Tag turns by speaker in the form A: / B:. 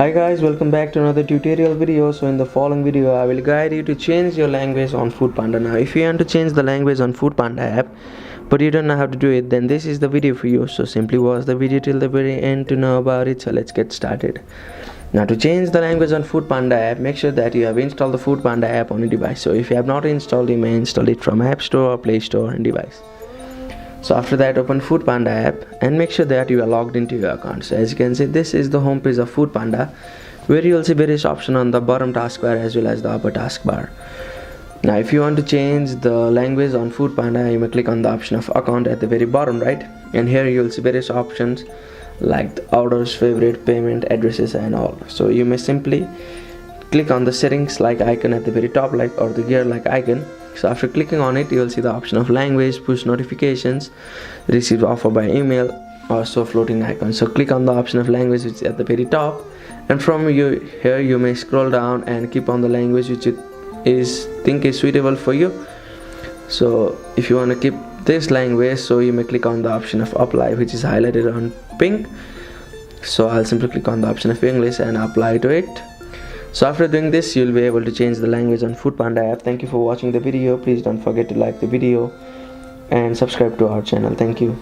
A: Hi guys, welcome back to another tutorial video. So in the following video I will guide you to change your language on Foodpanda. Now if you want to change the language on Foodpanda app but you don't know how to do it, then this is the video for you. So simply watch the video till the very end to know about it. So let's get started. Now to change the language on Foodpanda app, make sure that you have installed the Foodpanda app on your device. So if you have not installed, you may install it from App Store or Play Store on device. So after that, open Foodpanda app and make sure that you are logged into your account. So as you can see, this is the home page of Foodpanda, where you will see various options on the bottom taskbar as well as the upper taskbar. Now if you want to change the language on Foodpanda, you may click on the option of account at the very bottom right, and here you will see various options like the orders, favorite, payment, addresses and all. So you may simply click on the settings like icon at the very top, like, or the gear like icon. So after clicking on it, you will see the option of language, push notifications, receive offer by email, or show floating icon. So click on the option of language which is at the very top, and from here you may scroll down and keep on the language which you think is suitable for you. So if you want to keep this language, so you may click on the option of apply, which is highlighted on pink. So I'll simply click on the option of English and apply to it. So after doing this, you'll be able to change the language on Foodpanda app. Thank you for watching the video. Please don't forget to like the video and subscribe to our channel. Thank you.